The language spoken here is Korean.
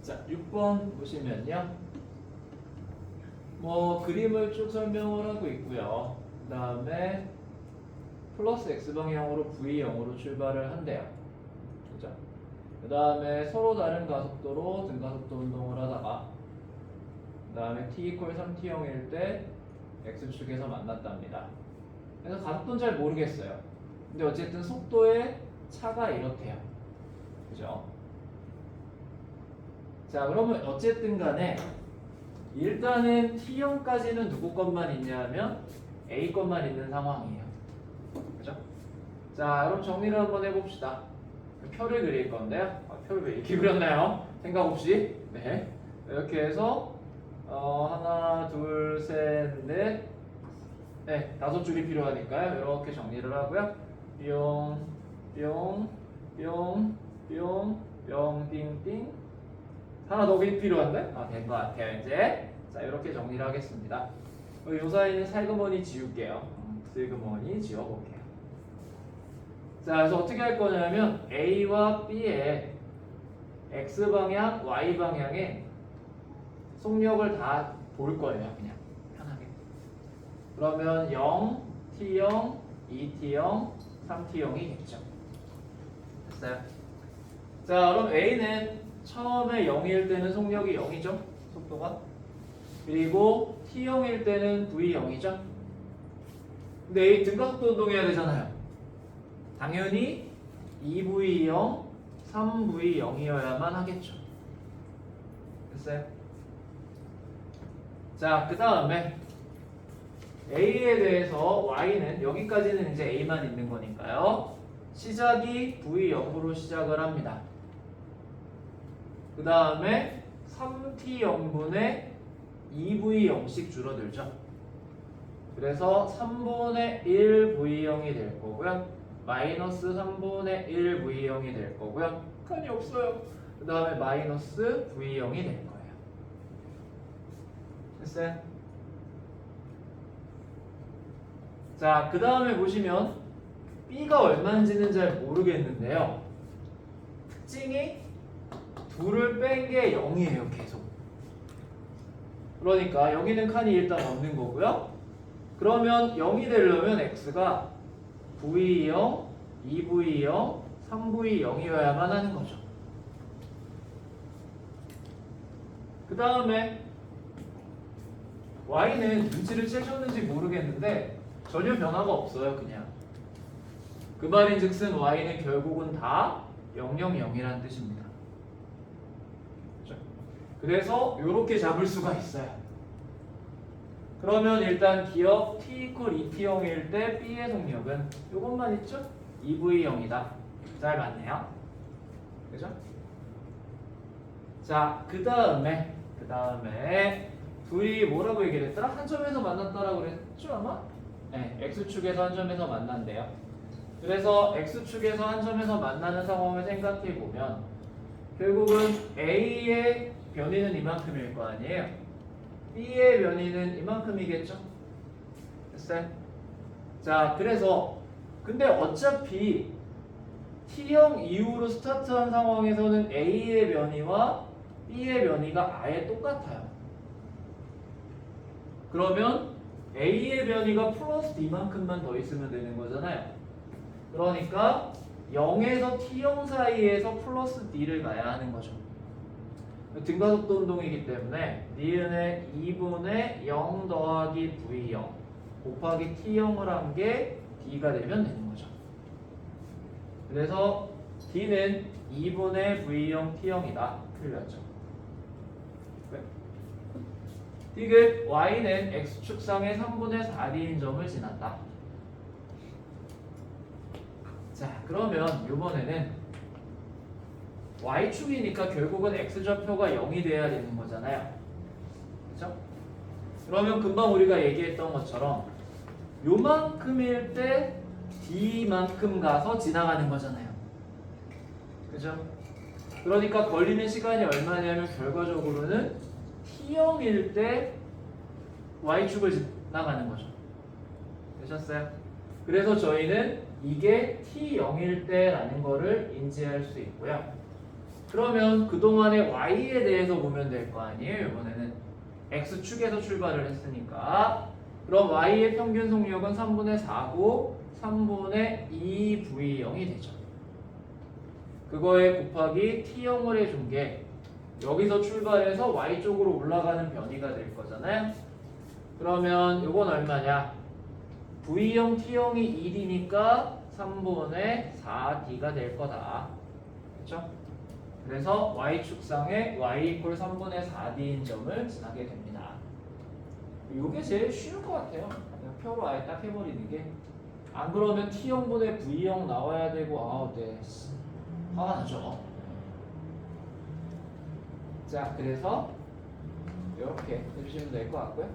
자, 6번 보시면요. 그림을 쭉 설명을 하고 있고요. 그 다음에 플러스 x방향으로 v0으로 출발을 한대요. 그죠? 그 다음에 서로 다른 가속도로 등가속도 운동을 하다가 그 다음에 t 3t0일 때 x축에서 만났답니다. 그래서 가속도는 잘 모르겠어요. 근데 어쨌든 속도의 차가 이렇대요. 그죠? 자, 그러면 어쨌든 간에 일단은 T형까지는 누구 것만 있냐면 A 것만 있는 상황이에요. 그죠? 자, 그럼 정리를 한번 해봅시다. 표를 그릴 건데요. 표를 왜 이렇게 그렸나요? 생각 없이. 네. 이렇게 해서 하나, 둘, 셋, 넷. 네, 5줄이 필요하니까요. 이렇게 정리를 하고요. 뿅, 뿅, 뿅, 뿅, 뿅, 띵띵. 하나 더 필요한데? 된 것 같아요, 이제. 자, 이렇게 정리를 하겠습니다. 요 사이는 살그머니 지울게요. 슬그머니 지워볼게요. 자, 그래서 어떻게 할 거냐면 A와 B의 X방향, Y방향에 속력을 다 볼 거예요, 그냥. 편하게. 그러면 0, T형, 2T형, 3T형이겠죠. 됐어요? 자, 그럼 A는 처음에 0일 때는 속력이 0이죠. 속도가. 그리고 T형일 때는 V0이죠. 근데 A 등가속도 운동해야 되잖아요. 당연히 2V0, 3V0이어야만 하겠죠. 됐어요? 자, 그 다음에 A에 대해서 Y는 여기까지는 이제 A만 있는 거니까요. 시작이 V0으로 시작을 합니다. 그 다음에 3T0분의 2V0씩 줄어들죠. 그래서 3분의 1V0이 될 거고요. 마이너스 3분의 1V0이 될 거고요. 칸이 없어요. 그 다음에 마이너스 V0이 될 거예요. 됐어요? 자, 그 다음에 보시면 B가 얼마인지는 잘 모르겠는데요. 특징이 둘을 뺀 게 0이에요, 계속. 그러니까 여기는 칸이 일단 없는 거고요. 그러면 0이 되려면 x가 v0, 2v0, 3v0이어야만 하는 거죠. 그 다음에 y는 눈치를 채셨는지 모르겠는데 전혀 변화가 없어요, 그냥. 그 말인즉슨 y는 결국은 다 000이란 뜻입니다. 그래서 이렇게 잡을 수가 있어요. 그러면 일단 기억 t = 2t형일 때 B의 속력은 이것만 있죠? 2v0이다. 잘 맞네요. 그죠? 자, 그 다음에 둘이 뭐라고 얘기를 했더라? 한 점에서 만났다라고 그랬죠 아마? 네, x축에서 한 점에서 만난대요. 그래서 x축에서 한 점에서 만나는 상황을 생각해 보면 결국은 A의 변이는 이만큼일 거 아니에요. B의 변이는 이만큼이겠죠. 됐어요? 자, 그래서 근데 어차피 T형 이후로 스타트한 상황에서는 A의 변이와 B의 변이가 아예 똑같아요. 그러면 A의 변이가 플러스 D만큼만 더 있으면 되는 거잖아요. 그러니까 0에서 T형 사이에서 플러스 D를 가야 하는 거죠. 등가속도 운동이기 때문에 니은의 2분의 0 더하기 V0 곱하기 T형을 한 게 D가 되면 되는 거죠. 그래서 D는 2분의 V0 T형이다. 틀렸죠. 디귿 Y는 X축상의 3분의 4D인 점을 지났다. 자, 그러면 이번에는 Y축이니까 결국은 X좌표가 0이 돼야 되는 거잖아요. 그렇죠? 그러면 금방 우리가 얘기했던 것처럼 요만큼일 때 D만큼 가서 지나가는 거잖아요. 그죠? 그러니까 걸리는 시간이 얼마냐면 결과적으로는 T형일 때 Y축을 지나가는 거죠. 되셨어요? 그래서 저희는 이게 T0일 때라는 거를 인지할 수 있고요. 그러면 그동안의 y에 대해서 보면 될 거 아니에요. 이번에는 x축에서 출발을 했으니까. 그럼 y의 평균 속력은 3분의 4고 3분의 2v0이 되죠. 그거에 곱하기 t형을 해준 게 여기서 출발해서 y쪽으로 올라가는 변이가 될 거잖아요. 그러면 이건 얼마냐? v형 t형이 1이니까 3분의 4d가 될 거다. 그렇죠? 그래서 y축상에 y = 3분의 4d인 점을 지나게 됩니다. 이게 제일 쉬울 것 같아요. 그냥 표로 아예 딱 해버리는 게. 안 그러면 t형분의 v형 나와야 되고 아우 네 화가 나죠. 자, 그래서 이렇게 해주시면 될 것 같고요.